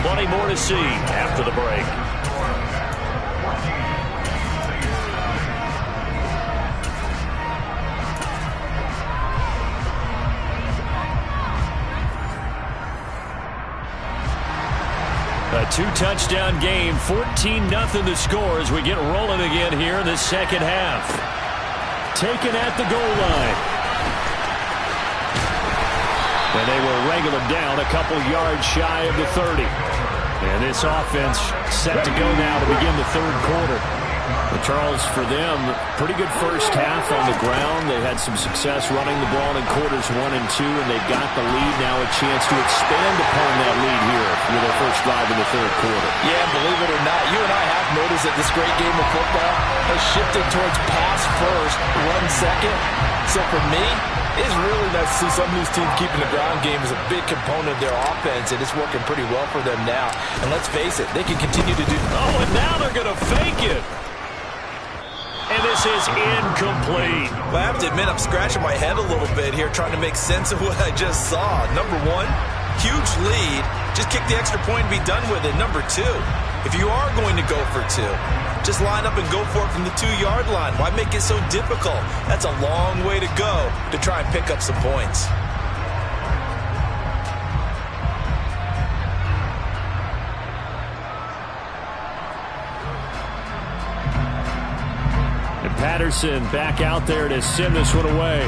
Plenty more to see after the break. A two-touchdown game, 14-0 the score as we get rolling again here in the second half. Taken at the goal line. And they will wrangle him down a couple yards shy of the 30. And this offense set to go now to begin the third quarter. But Charles, for them, pretty good first half on the ground. They had some success running the ball in quarters 1 and 2, and they've got the lead now, a chance to expand upon that lead here with their first drive in the third quarter. Yeah, believe it or not, you and I have noticed that this great game of football has shifted towards pass first, run second. So for me, it's really nice to see some of these teams keeping the ground game as a big component of their offense, and it's working pretty well for them now. And let's face it, they can continue to do... Oh, and now they're going to fake it. And this is incomplete. Well, I have to admit, I'm scratching my head a little bit here trying to make sense of what I just saw. Number one, huge lead. Just kick the extra point and be done with it. Number two, if you are going to go for two, just line up and go for it from the 2-yard line. Why make it so difficult? That's a long way to go to try and pick up some points. Patterson back out there to send this one away.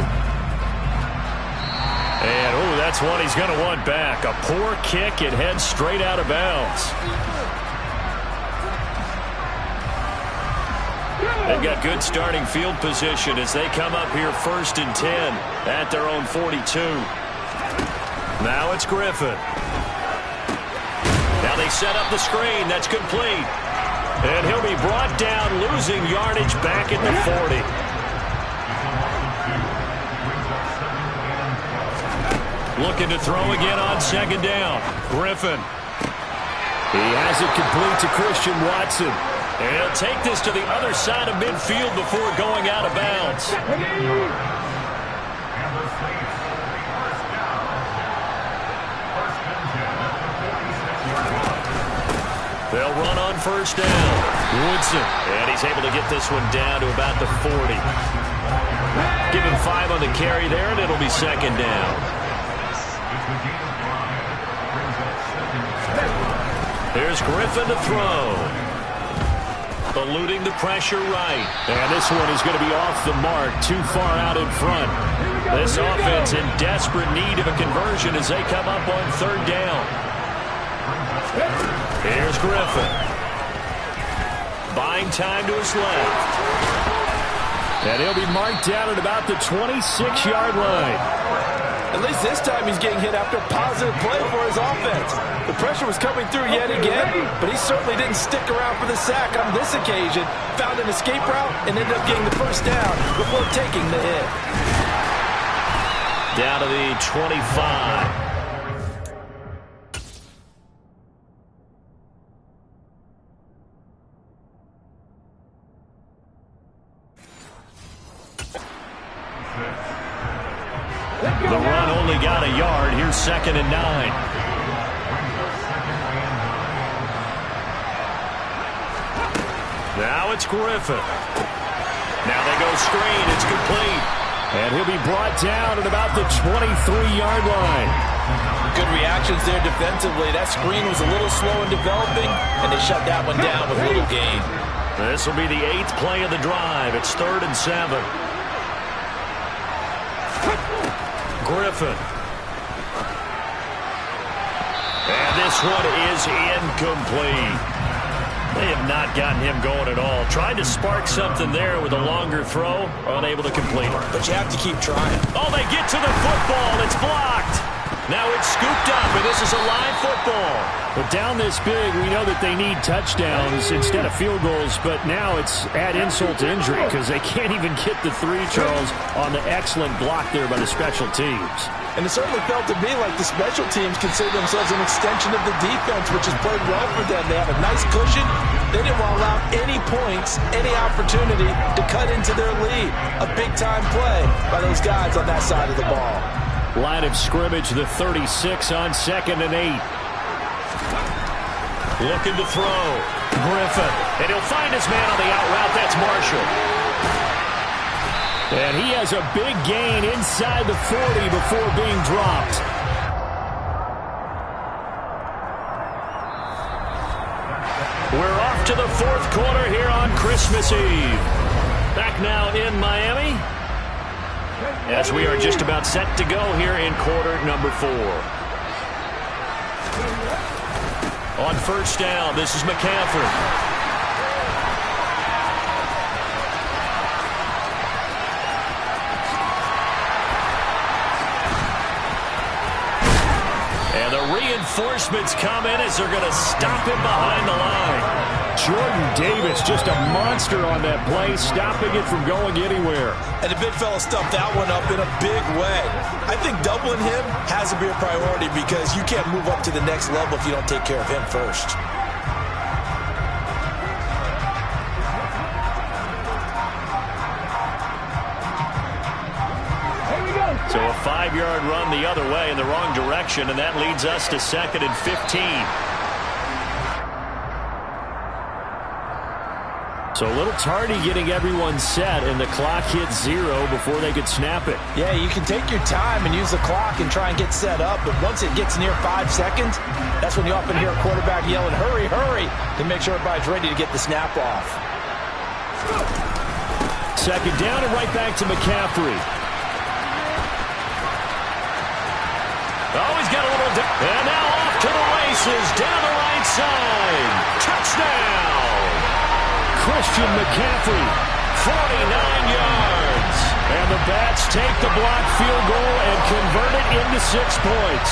And, oh, that's one he's going to want back. A poor kick. It heads straight out of bounds. They've got good starting field position as they come up here 1st and 10 at their own 42. Now it's Griffin. Now they set up the screen. That's complete. And he'll be brought down, losing yardage back at the 40. Looking to throw again on 2nd down. Griffin. He has it complete to Christian Watson. And he'll take this to the other side of midfield before going out of bounds. They'll run on 1st down. Woodson. And he's able to get this one down to about the 40. Give him 5 on the carry there, and it'll be 2nd down. Here's Griffin to throw. Eluding the pressure right. And this one is going to be off the mark, too far out in front. This offense in desperate need of a conversion as they come up on 3rd down. Here's Griffin. Buying time to his left. And he'll be marked down at about the 26-yard line. At least this time he's getting hit after a positive play for his offense. The pressure was coming through yet again, but he certainly didn't stick around for the sack on this occasion. Found an escape route and ended up getting the 1st down before taking the hit. Down to the 25. The run only got a yard. Here's 2nd and 9. Now it's Griffin. Now they go screen. It's complete. And he'll be brought down at about the 23-yard line. Good reactions there defensively. That screen was a little slow in developing, and they shut that one down with little gain. This will be the 8th play of the drive. It's 3rd and 7. Griffin. And this one is incomplete. They have not gotten him going at all. Tried to spark something there with a longer throw. Unable to complete it. But you have to keep trying. Oh, they get to the football. It's blocked. Now it's scooped up, and this is a live football. But down this big, we know that they need touchdowns instead of field goals, but now it's add insult to injury because they can't even get the 3, Charles, on the excellent block there by the special teams. And it certainly felt to me like the special teams consider themselves an extension of the defense, which has played well for them. They have a nice cushion. They didn't want to allow any points, any opportunity to cut into their lead. A big-time play by those guys on that side of the ball. Line of scrimmage, the 36 on 2nd and 8. Looking to throw. Griffin. And he'll find his man on the out route. That's Marshall. And he has a big gain inside the 40 before being dropped. We're off to the fourth quarter here on Christmas Eve. Back now in Miami, as we are just about set to go here in quarter number 4. On first down, this is McCaffrey. And the reinforcements come in as they're going to stop him behind the line. Jordan Davis, just a monster on that play, stopping it from going anywhere. And the big fella stuffed that one up in a big way. I think doubling him has to be a priority because you can't move up to the next level if you don't take care of him first. So a 5-yard run the other way in the wrong direction, and that leads us to 2nd and 15. So a little tardy getting everyone set, and the clock hits 0 before they could snap it. Yeah, you can take your time and use the clock and try and get set up, but once it gets near 5 seconds, that's when you often hear a quarterback yelling, hurry, hurry, to make sure everybody's ready to get the snap off. 2nd down and right back to McCaffrey. Oh, he's got a little... And now off to the races, down the right side. Touchdown! Christian McCaffrey, 49 yards. And the Bats take the blocked field goal and convert it into 6 points.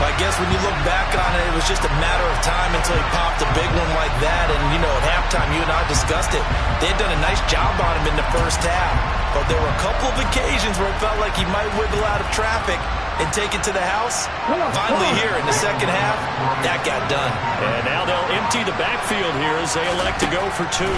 I guess when you look back on it, it was just a matter of time until he popped a big one like that. And, you know, at halftime, you and I discussed it. They had done a nice job on him in the first half. But there were a couple of occasions where it felt like he might wiggle out of traffic and take it to the house. Finally here in the second half, that got done. And now they'll empty the backfield here as they elect to go for 2.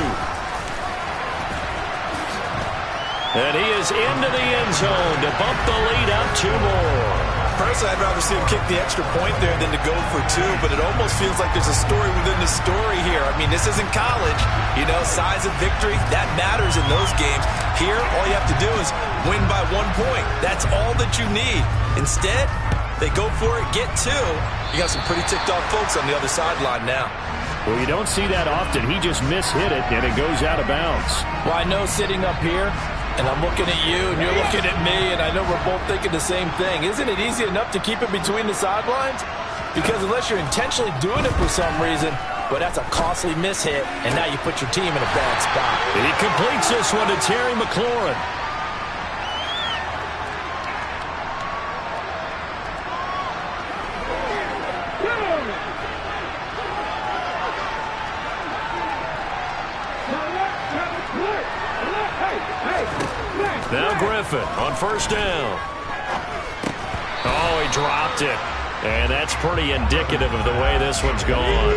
And he is into the end zone to bump the lead up 2 more. Personally, I'd rather see him kick the extra point there than to go for 2, but it almost feels like there's a story within the story here. I mean, this isn't college. You know, size of victory, that matters in those games. Here, all you have to do is win by 1 point. That's all that you need. Instead, they go for it, get 2. You got some pretty ticked off folks on the other sideline now. Well, you don't see that often. He just mishit it, and it goes out of bounds. Well, I know sitting up here, and I'm looking at you, and you're looking at me, and I know we're both thinking the same thing. Isn't it easy enough to keep it between the sidelines? Because unless you're intentionally doing it for some reason, well, that's a costly mishit, and now you put your team in a bad spot. And he completes this one to Terry McLaurin. Now Griffin on first down. Oh, he dropped it. And that's pretty indicative of the way this one's gone.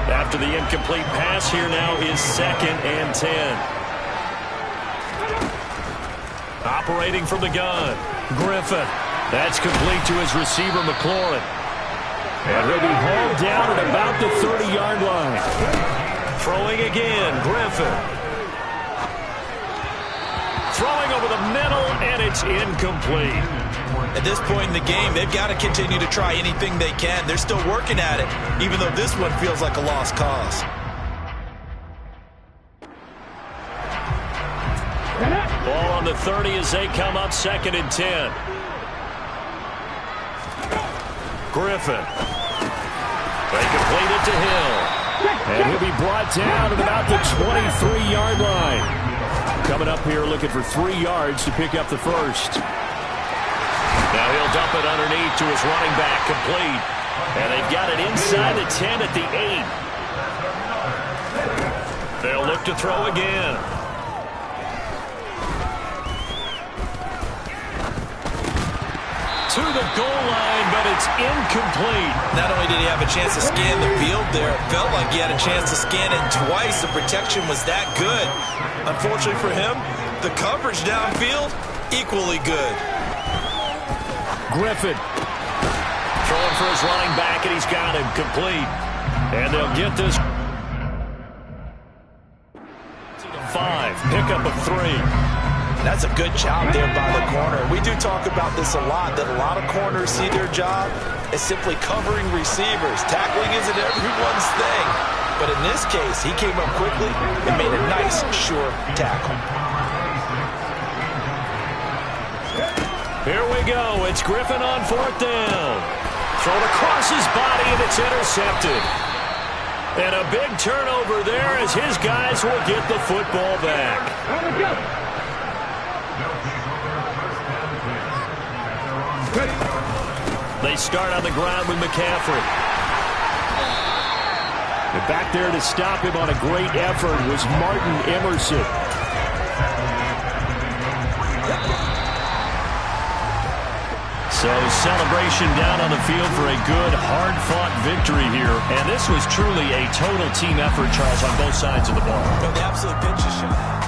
After the incomplete pass, here now is 2nd and 10. Operating from the gun. Griffin. That's complete to his receiver, McLaurin. And he'll be hauled down at about the 30-yard line. Throwing again, Griffin. Throwing over the middle, and it's incomplete. At this point in the game, they've got to continue to try anything they can. They're still working at it, even though this one feels like a lost cause. Ball on the 30 as they come up 2nd and 10. Griffin. They complete it to Hill. And he'll be brought down at about the 23-yard line. Coming up here looking for 3 yards to pick up the first. Now he'll dump it underneath to his running back, complete. And they've got it inside the 10 at the 8. They'll look to throw again. To the goal line, but it's incomplete. Not only did he have a chance to scan the field there, it felt like he had a chance to scan it twice. The protection was that good. Unfortunately for him, the coverage downfield, equally good. Griffin. Throwing for his running back, and he's got him complete. And they'll get this. 5, pickup of 3. That's a good job there by the corner. We do talk about this a lot, that a lot of corners see their job as simply covering receivers. Tackling isn't everyone's thing. But in this case, he came up quickly and made a nice, sure tackle. Here we go. It's Griffin on 4th down. Thrown across his body, and it's intercepted. And a big turnover there as his guys will get the football back. They start on the ground with McCaffrey. And back there to stop him on a great effort was Martin Emerson. So celebration down on the field for a good, hard-fought victory here. And this was truly a total team effort, Charles, on both sides of the ball. No, the absolute pinch is shot.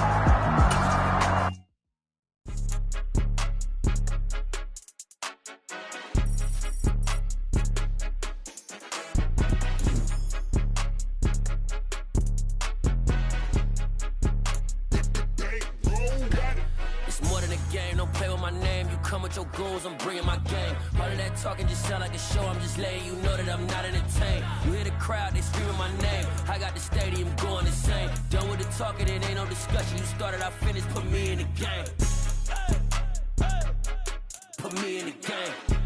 Your goals, I'm bringing my game. All of that talking just sound like a show. I'm just letting you know that I'm not entertained. You hear the crowd, they screaming my name. I got the stadium going insane. Done with the talking, it ain't no discussion. You started, I finished, put me in the game. Put me in the game.